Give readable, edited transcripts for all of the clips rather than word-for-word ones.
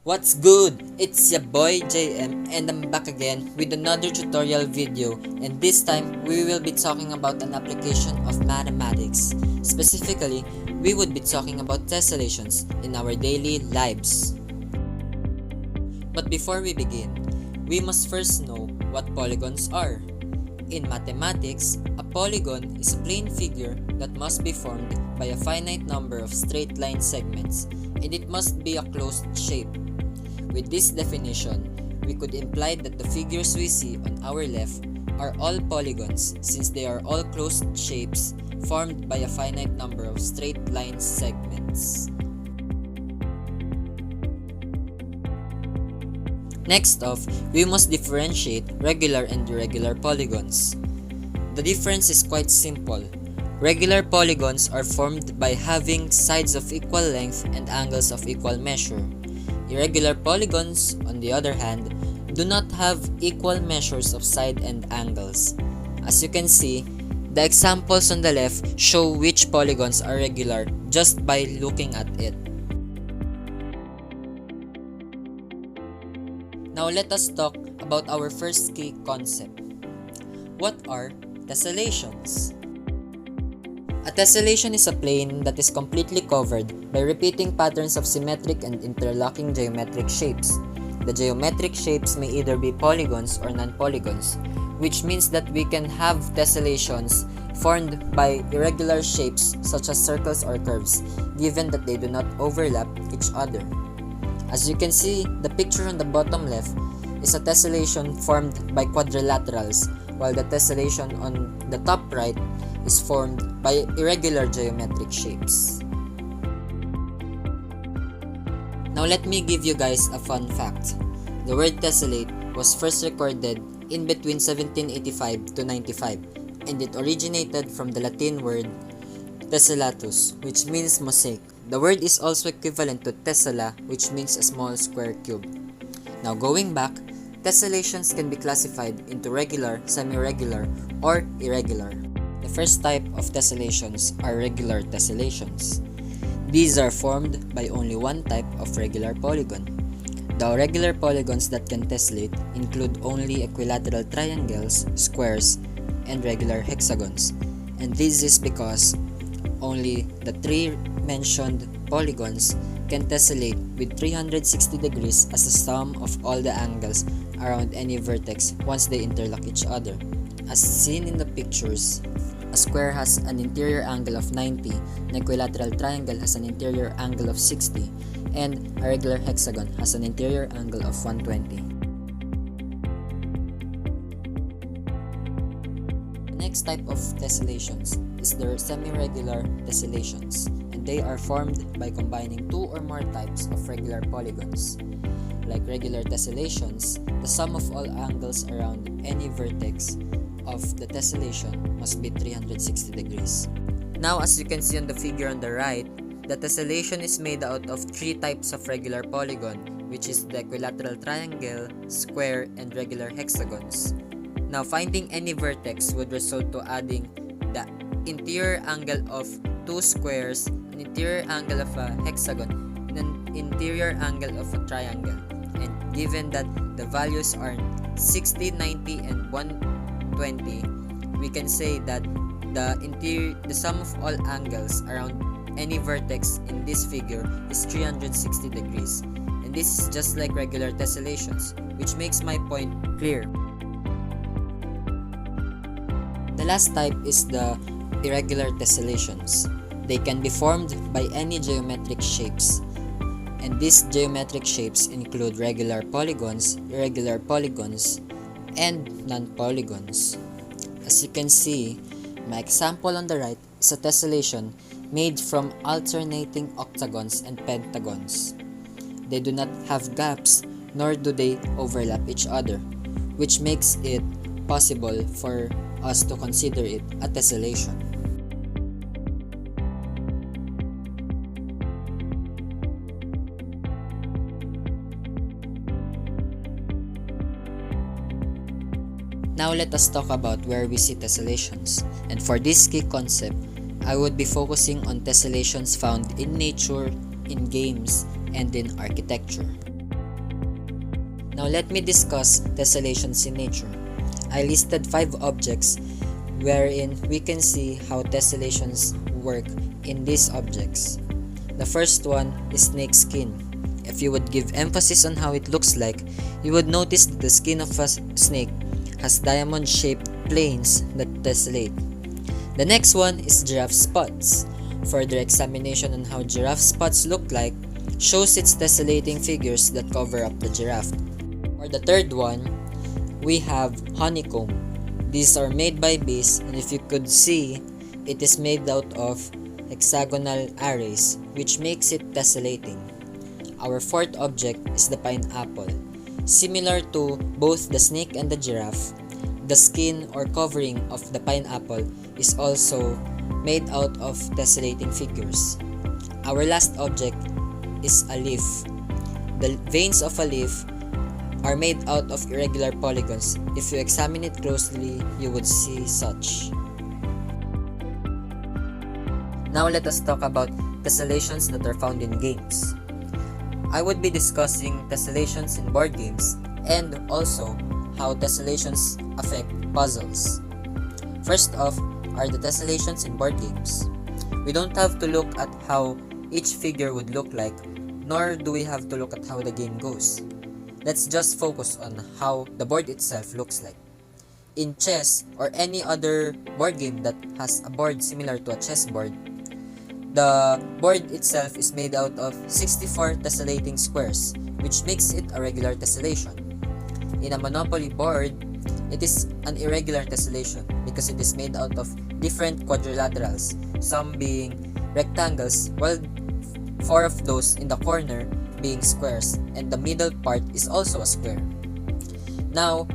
What's good? It's your boy JM and I'm back again with another tutorial video, and this time we will be talking about an application of mathematics. Specifically, we would be talking about tessellations in our daily lives. But before we begin, we must first know what polygons are. In mathematics, a polygon is a plane figure that must be formed by a finite number of straight line segments, and it must be a closed shape. With this definition, we could imply that the figures we see on our left are all polygons since they are all closed shapes formed by a finite number of straight line segments. Next off, we must differentiate regular and irregular polygons. The difference is quite simple. Regular polygons are formed by having sides of equal length and angles of equal measure. Irregular polygons, on the other hand, do not have equal measures of side and angles. As you can see, the examples on the left show which polygons are regular just by looking at it. Now let us talk about our first key concept. What are tessellations? A tessellation is a plane that is completely covered by repeating patterns of symmetric and interlocking geometric shapes. The geometric shapes may either be polygons or non-polygons, which means that we can have tessellations formed by irregular shapes such as circles or curves, given that they do not overlap each other. As you can see, the picture on the bottom left is a tessellation formed by quadrilaterals, while the tessellation on the top right is formed by irregular geometric shapes. Now let me give you guys a fun fact. The word tessellate was first recorded in between 1785 to 95, and it originated from the Latin word tessellatus, which means mosaic. The word is also equivalent to tessella, which means a small square cube. Now going back, tessellations can be classified into regular, semi-regular, or irregular. The first type of tessellations are regular tessellations. These are formed by only one type of regular polygon. The regular polygons that can tessellate include only equilateral triangles, squares, and regular hexagons. And this is because only the three mentioned polygons can tessellate with 360 degrees as the sum of all the angles around any vertex once they interlock each other. As seen in the pictures, a square has an interior angle of 90, an equilateral triangle has an interior angle of 60, and a regular hexagon has an interior angle of 120. The next type of tessellations is the semi-regular tessellations, and they are formed by combining two or more types of regular polygons. Like regular tessellations, the sum of all angles around any vertex of the tessellation must be 360 degrees. Now, as you can see on the figure on the right, the tessellation is made out of three types of regular polygon, which is the equilateral triangle, square, and regular hexagons. Now, finding any vertex would result to adding the interior angle of two squares, an interior angle of a hexagon, and an interior angle of a triangle. And given that the values are 60, 90, and 120, we can say that the sum of all angles around any vertex in this figure is 360 degrees. And this is just like regular tessellations, which makes my point clear. The last type is the irregular tessellations. They can be formed by any geometric shapes. And these geometric shapes include regular polygons, irregular polygons, and non-polygons. As you can see, my example on the right is a tessellation made from alternating octagons and pentagons. They do not have gaps, nor do they overlap each other, which makes it possible for us to consider it a tessellation. Now let us talk about where we see tessellations. And for this key concept, I would be focusing on tessellations found in nature, in games, and in architecture. Now let me discuss tessellations in nature. I listed 5 objects wherein we can see how tessellations work in these objects. The first one is snake skin. If you would give emphasis on how it looks like, you would notice that the skin of a snake has diamond-shaped planes that tessellate. The next one is giraffe spots. Further examination on how giraffe spots look like shows its tessellating figures that cover up the giraffe. For the third one, we have honeycomb. These are made by bees, and if you could see, it is made out of hexagonal arrays, which makes it tessellating. Our fourth object is the pineapple. Similar to both the snake and the giraffe, the skin or covering of the pineapple is also made out of tessellating figures. Our last object is a leaf. The veins of a leaf are made out of irregular polygons. If you examine it closely, you would see such. Now let us talk about tessellations that are found in games. I would be discussing tessellations in board games and also how tessellations affect puzzles. First off are the tessellations in board games. We don't have to look at how each figure would look like, nor do we have to look at how the game goes. Let's just focus on how the board itself looks like. In chess or any other board game that has a board similar to a chessboard, the board itself is made out of 64 tessellating squares, which makes it a regular tessellation. In a Monopoly board, it is an irregular tessellation because it is made out of different quadrilaterals, some being rectangles, while 4 of those in the corner being squares, and the middle part is also a square. Now,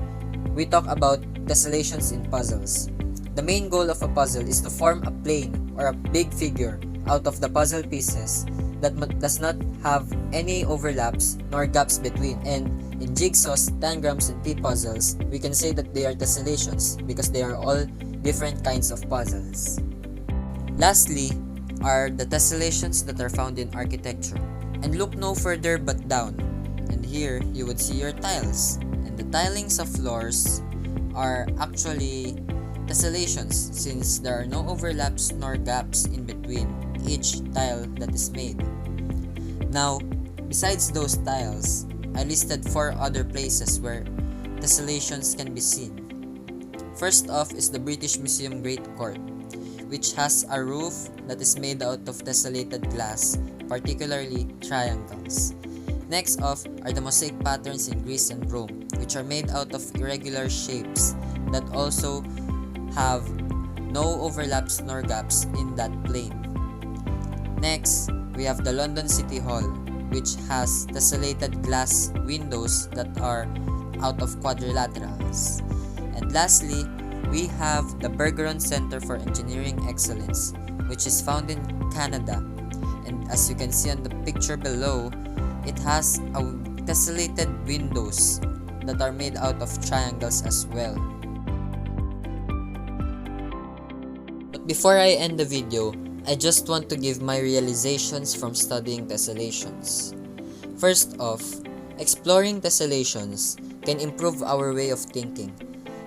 we talk about tessellations in puzzles. The main goal of a puzzle is to form a plane or a big figure out of the puzzle pieces that does not have any overlaps nor gaps between. And in jigsaws, tangrams, and T-puzzles, we can say that they are tessellations because they are all different kinds of puzzles. Lastly are the tessellations that are found in architecture. And look no further but down. And here you would see your tiles. And the tilings of floors are actually tessellations since there are no overlaps nor gaps in between each tile that is made. Now, besides those tiles, I listed 4 other places where tessellations can be seen. First off is the British Museum Great Court, which has a roof that is made out of tessellated glass, particularly triangles. Next off are the mosaic patterns in Greece and Rome, which are made out of irregular shapes that also have no overlaps nor gaps in that plane. Next, we have the London City Hall, which has tessellated glass windows that are out of quadrilaterals. And lastly, we have the Bergeron Center for Engineering Excellence, which is found in Canada. And as you can see on the picture below, it has tessellated windows that are made out of triangles as well. But before I end the video, I just want to give my realizations from studying tessellations. First off, exploring tessellations can improve our way of thinking,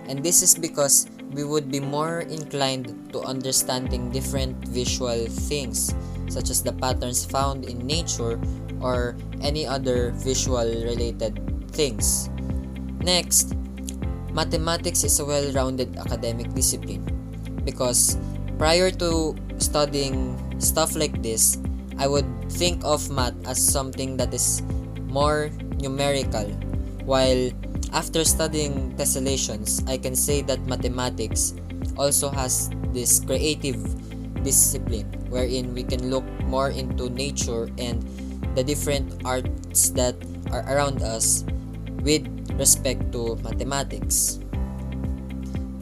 and this is because we would be more inclined to understanding different visual things, such as the patterns found in nature or any other visual related things. Next, mathematics is a well-rounded academic discipline because prior to studying stuff like this, I would think of math as something that is more numerical, while after studying tessellations, I can say that mathematics also has this creative discipline wherein we can look more into nature and the different arts that are around us with respect to mathematics.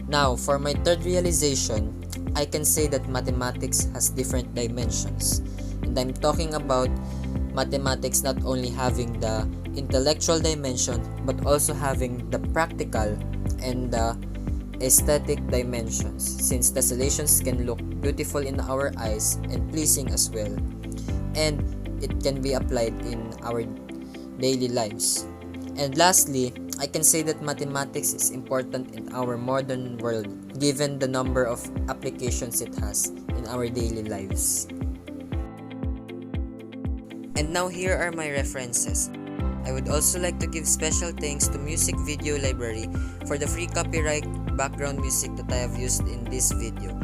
Now, for my third realization, I can say that mathematics has different dimensions. And I'm talking about mathematics not only having the intellectual dimension but also having the practical and the aesthetic dimensions, since tessellations can look beautiful in our eyes and pleasing as well, and it can be applied in our daily lives. And lastly, I can say that mathematics is important in our modern world given the number of applications it has in our daily lives. And now here are my references. I would also like to give special thanks to Music Video Library for the free copyright background music that I have used in this video.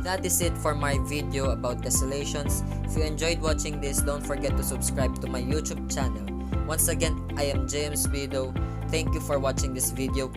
That is it for my video about tessellations. If you enjoyed watching this, don't forget to subscribe to my YouTube channel. Once again, I am James Bido. Thank you for watching this video.